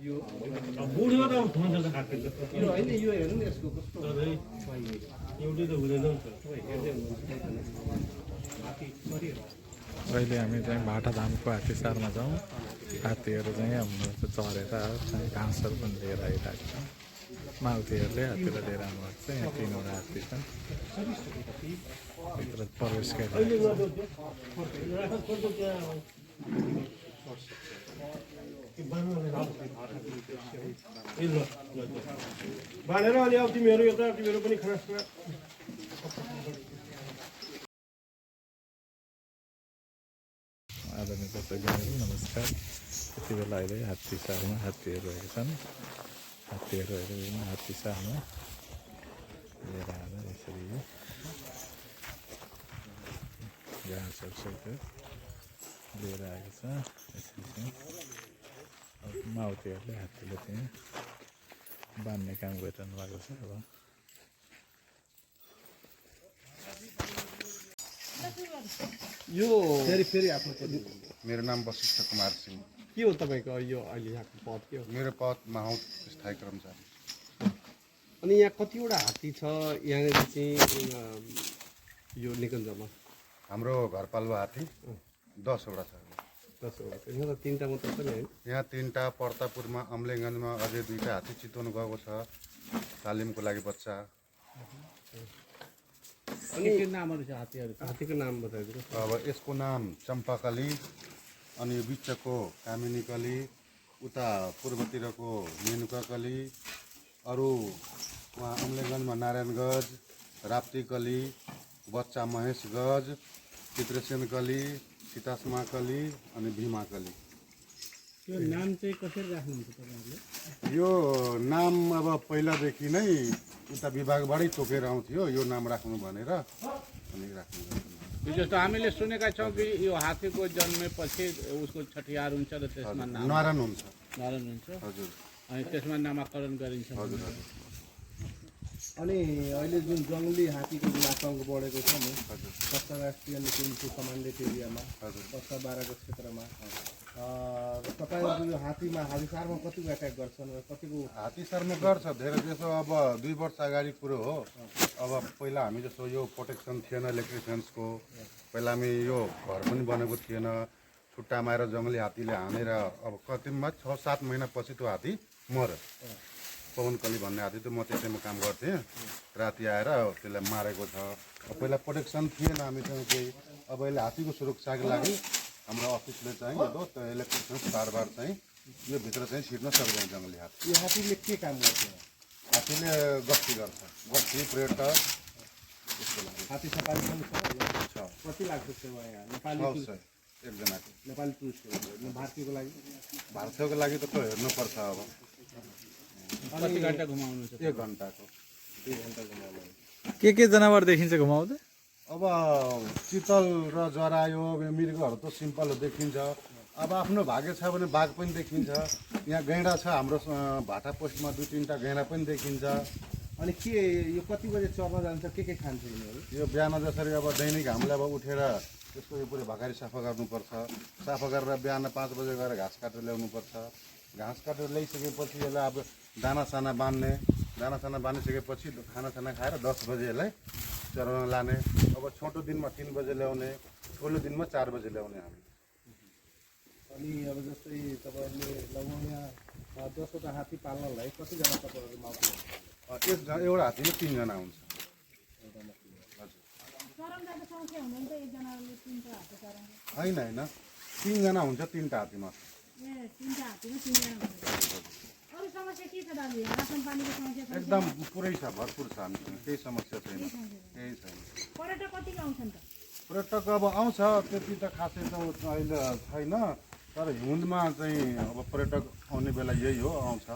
यो बुढो त अब हुन्छ खाएको यो होइन यो हेर्नु नि यसको कस्तो एउटै त हुँदैन नि त हेर्दै हुनुहुन्छ हात्ती सरियो अहिले हामी चाहिँ भाटाधामको हात्तीसारमा छौँ। हात्तीहरू चाहिँ हाम्रो चरेर घाँसहरू पनि लिएर आइरहेको छ। माउतीहरूले हात्तीलाई लिएर आउनुभएको छ। यहाँ 3वटा हात्ती छन्। भित्र प्रवेश गरिरहेको बाँधेर अनि अब तिमीहरू एउटा तिमीहरू पनि खाना आदरणीय दर्शकहरू नमस्कार। यति बेला अहिले हात्तीसारमा हात्तीहरू रहेका छन्। हात्तीहरू अहिले विभिन्न हात्तीसारमा लिएर आएर यसरी घाँसहरू सहित लिएर आएको छ। यसरी चाहिँ माउतीहरूले हात्तीले चाहिँ बाँध्ने काम गरिरहनु भएको छ। अब यो फेरि आफ्नो मेरो नाम वशिष्ठ कुमार सिंह। के हो तपाईँको यो अहिले यहाँको पद के हो? मेरो पद माहौत स्थायी कर्मचारी। अनि यहाँ कतिवटा हात्ती छ यहाँनिर चाहिँ यो निकुञ्जमा? हाम्रो घरपालुवा हात्ती 10वटा छ। 10वटा छ। यहाँ त 3टा मात्र छ नि होइन? यहाँ 3टा, पर्तापुरमा अम्लेगञ्जमा अझै 2टा हात्ती चितवन गएको छ तालिमको लागि बच्चा। अनि के नामहरू छ हात्तीहरू? हात्तीको नाम बताइदिनु। अब यसको नाम चम्पाकली, अनि बिचको कामिनीकली, उता पूर्वतिरको मेनुकाकली, अरू वहाँ अम्लेगञ्जमा नारायणगञ्ज, राप्तीकली, बच्चा महेशगञ्ज, चित्रसेनकली, सीतास्माकली अनि भीमाकली। यो नाम चाहिँ कसरी राख्नुहुन्छ तपाईँहरूले? यो नाम अब पहिलादेखि नै उता विभागबाटै तोकेर आउँथ्यो यो नाम राख्नु भनेर अनि राख्नु। यो जस्तो हामीले सुनेका छौँ कि यो हात्तीको जन्मेपछि उसको छठियार हुन्छ र त्यसमा नाम नारायण हुन्छ। नारायण हुन्छ। हजुर अनि त्यसमा नामाकरण गरिन्छ। हजुर हजुर। अनि अहिले जुन जङ्गली हात्तीको जुन आतङ्क बढेको छ नि, हजुर कस्ता राष्ट्रिय निकुञ्जको कमान्डेट एरियामा, हजुर। कस्ता बाह्रको क्षेत्रमा तपाईँहरूको यो हात्तीसारमा कतिको एट्याक गर्छन् र कतिको? हात्तीसारमा गर्छ धेरै जसो। अब 2 वर्ष अगाडि कुरो हो। अब पहिला हामी जस्तो यो प्रोटेक्सन थिएन इलेक्ट्रिसियन्सको। पहिला हामी यो घर पनि बनेको थिएन। छुट्टा मारेर जङ्गली हात्तीले हानेर अब कतिमा 6-7 महिनापछि त्यो हात्ती मऱ्यो। पवनकली भन्ने हात्ती त म त्यसैमा काम गर्थेँ। राति आएर त्यसलाई मारेको छ। पहिला प्रोटेक्सन थिएन हामीसँग केही। अब अहिले हात्तीको सुरक्षाको लागि हाम्रो अफिसले चाहिँ यो इलेक्ट्रिसियन्स तारबार चाहिँ यो भित्र चाहिँ छिर्न सक्दैन जङ्गली हात्ती। यो हात्तीले के काम गर्छ? हात्तीले गस्ती गर्छ। गस्ती पर्यटक त्यसको लागि। हात्ती सफारी पनि छ। कति लाग्छ सेवा यहाँ? नेपाली 900 एकजनाको। नेपाली टुरिस्टहरू भारतीयको लागि? भारतीयको लागि त हेर्नुपर्छ। अब कति घन्टा घुमाउनु छ? 1 घन्टाको। 2 घन्टा घुमाउनु। के जनावर देखिन्छ घुमाउँदै? अब चितल र जरायो मृगहरू त सिम्पल देखिन्छ। अब आफ्नो भाग्य छ भने बाघ पनि देखिन्छ। यहाँ गैँडा छ हाम्रो भाटा पोस्टमा 2-3टा गैँडा पनि देखिन्छ। अनि के यो कति बजे चर्न जान्छ? के खान्छ यिनीहरू? यो बिहान जसरी अब दैनिक हामीले अब उठेर त्यसको यो पुरै भकारी सफा गर्नुपर्छ। सफा गरेर बिहान 5 बजे गएर घाँस काटेर ल्याउनुपर्छ। घाँस काटेर ल्याइसकेपछि यसलाई अब दानासाना बाँध्ने। दानासाना बाँधिसकेपछि खानासाना खाएर 10 बजे यसलाई चराउन लाने। अब छोटो दिनमा 3 बजे ल्याउने, ठुलो दिनमा 4 बजे ल्याउने हामी। अनि अब जस्तै तपाईँहरूले लगभग यहाँ 10वटा हात्ती पाल्नलाई कतिजना तपाईँहरू माउती? एउटा हात्तीमा 3 जना हुन्छ। होइन होइन 3 जना हुन्छ 3टा हात्तीमा। एकदम पुरै छ, भरपुर छ हामीसँग। केही समस्या छैन, केही छैन। पर्यटक अब आउँछ त्यति त खासै त अहिले छैन। तर हिउँदमा चाहिँ अब पर्यटक आउने बेला यही हो, आउँछ।